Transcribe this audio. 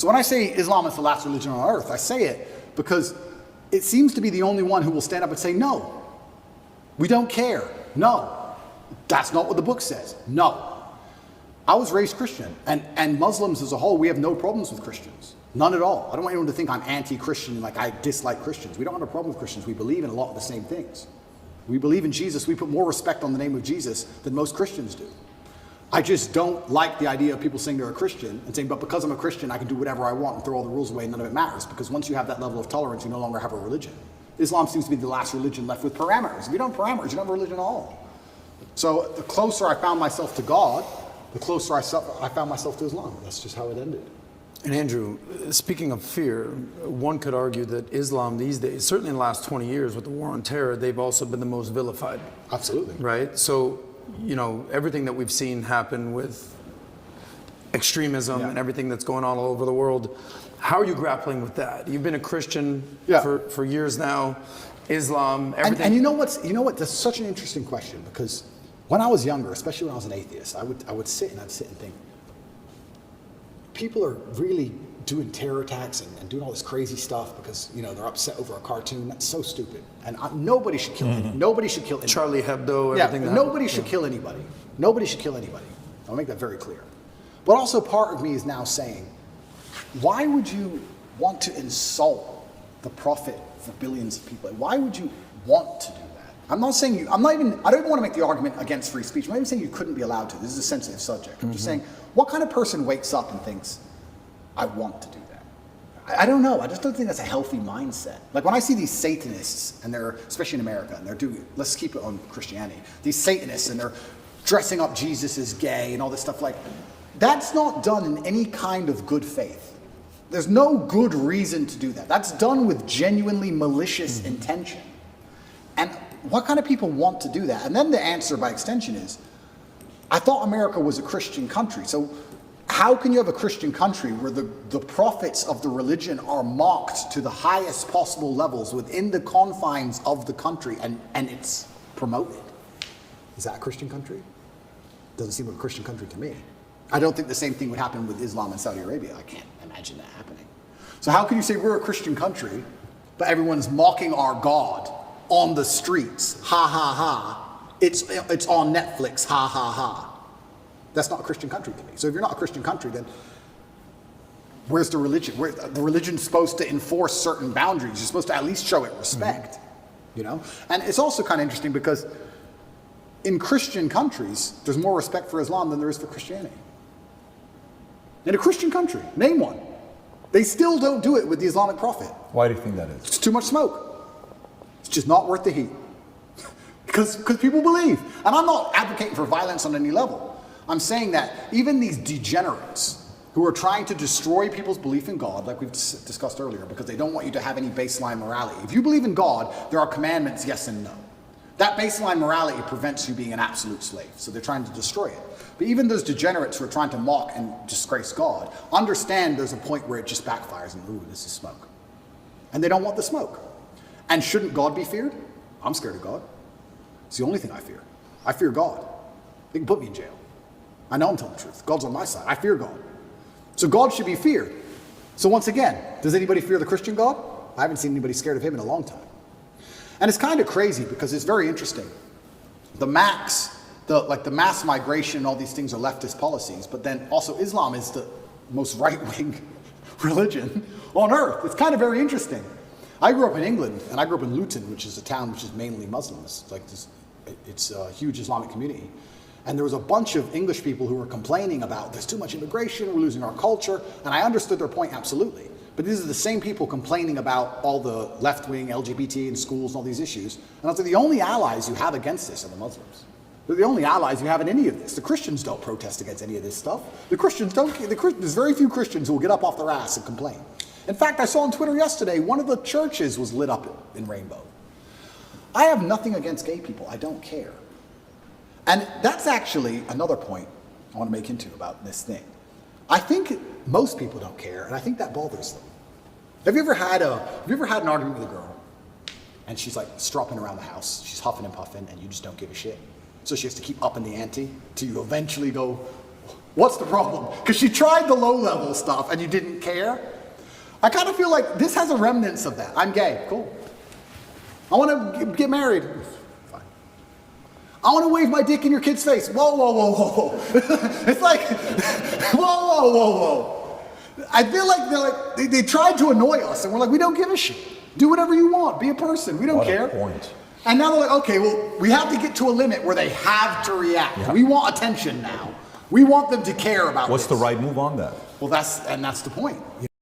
So when I say Islam is the last religion on earth, I say it because it seems to be the only one who will stand up and say, no, we don't care. No, that's not what the book says. No. I was raised Christian, and Muslims as a whole, we have no problems with Christians. None at all. I don't want anyone to think I'm anti-Christian, like I dislike Christians. We don't have a problem with Christians. We believe in a lot of the same things. We believe in Jesus. We put more respect on the name of Jesus than most Christians do. I just don't like the idea of people saying they're a Christian and saying, but because I'm a Christian, I can do whatever I want and throw all the rules away and none of it matters. Because once you have that level of tolerance, you no longer have a religion. Islam seems to be the last religion left with parameters. If you don't have parameters, you don't have a religion at all. So the closer I found myself to God, the closer I found myself to Islam. That's just how it ended. And Andrew, speaking of fear, one could argue that Islam these days, certainly in the last 20 years with the war on terror, they've also been the most vilified. Absolutely. Right? So, you know, everything that we've seen happen with extremism and everything that's going on all over the world, how are you grappling with that? You've been a Christian for years now, Islam, everything. And you know what? That's such an interesting question, because when I was younger, especially when I was an atheist, I would sit and think, people are really doing terror attacks and doing all this crazy stuff because, you know, they're upset over a cartoon. That's so stupid. And nobody should kill anybody. Nobody should kill anybody. Charlie Hebdo, everything. Yeah, nobody should kill anybody. Nobody should kill anybody. I'll make that very clear. But also part of me is now saying, why would you want to insult the prophet for billions of people? Why would you want to do that? I'm not saying I don't even want to make the argument against free speech. I'm not even saying you couldn't be allowed to. This is a sensitive subject. I'm just saying, what kind of person wakes up and thinks, I want to do that? I don't know. I just don't think that's a healthy mindset. Like when I see these Satanists, and they're, especially in America, and they're doing, let's keep it on Christianity, these Satanists, and they're dressing up Jesus as gay and all this stuff, like, that's not done in any kind of good faith. There's no good reason to do that. That's done with genuinely malicious intention. And what kind of people want to do that? And then the answer by extension is, I thought America was a Christian country. So how can you have a Christian country where the prophets of the religion are mocked to the highest possible levels within the confines of the country, and it's promoted? Is that a Christian country? Doesn't seem like a Christian country to me. I don't think the same thing would happen with Islam in Saudi Arabia. I can't imagine that happening. So how can you say we're a Christian country, but everyone's mocking our God on the streets? Ha ha ha. It's on Netflix. Ha ha ha. That's not a Christian country to me. So if you're not a Christian country, then where's the religion? The religion's supposed to enforce certain boundaries. You're supposed to at least show it respect, you know? And it's also kind of interesting because in Christian countries, there's more respect for Islam than there is for Christianity. In a Christian country, name one. They still don't do it with the Islamic Prophet. Why do you think that is? It's too much smoke. It's just not worth the heat. Because people believe. And I'm not advocating for violence on any level. I'm saying that even these degenerates who are trying to destroy people's belief in God, like we've discussed earlier, because they don't want you to have any baseline morality. If you believe in God, there are commandments, yes and no. That baseline morality prevents you being an absolute slave. So they're trying to destroy it. But even those degenerates who are trying to mock and disgrace God, understand there's a point where it just backfires and, ooh, this is smoke. And they don't want the smoke. And shouldn't God be feared? I'm scared of God. It's the only thing I fear. I fear God. They can put me in jail. I know I'm telling the truth. God's on my side. I fear God. So God should be feared. So once again, does anybody fear the Christian God? I haven't seen anybody scared of him in a long time. And it's kind of crazy because it's very interesting. The mass migration and all these things are leftist policies, but then also Islam is the most right-wing religion on earth. It's kind of very interesting. I grew up in England, and I grew up in Luton, which is a town which is mainly Muslims. It's a huge Islamic community. And there was a bunch of English people who were complaining about there's too much immigration, we're losing our culture, and I understood their point absolutely. But these are the same people complaining about all the left-wing LGBT in schools and all these issues. And I was like, the only allies you have against this are the Muslims. They're the only allies you have in any of this. The Christians don't protest against any of this stuff. The Christians don't. There's very few Christians who will get up off their ass and complain. In fact, I saw on Twitter yesterday, one of the churches was lit up in rainbow. I have nothing against gay people. I don't care. And that's actually another point I want to make into about this thing. I think most people don't care, and I think that bothers them. Have you ever had an argument with a girl, and she's like stropping around the house, she's huffing and puffing, and you just don't give a shit? So she has to keep upping the ante till you eventually go, What's the problem? Because she tried the low-level stuff and you didn't care. I kind of feel like this has a remnants of that. I'm gay. Cool. I want to get married. Fine. I want to wave my dick in your kid's face. Whoa, whoa, whoa, whoa, whoa. It's like, whoa, whoa, whoa, whoa. I feel like they tried to annoy us, and we're like, we don't give a shit. Do whatever you want. Be a person. We don't care. Point. And now they're like, okay, well, we have to get to a limit where they have to react. Yeah. We want attention now. We want them to care about What's this. the right move on that? Well, that's the point.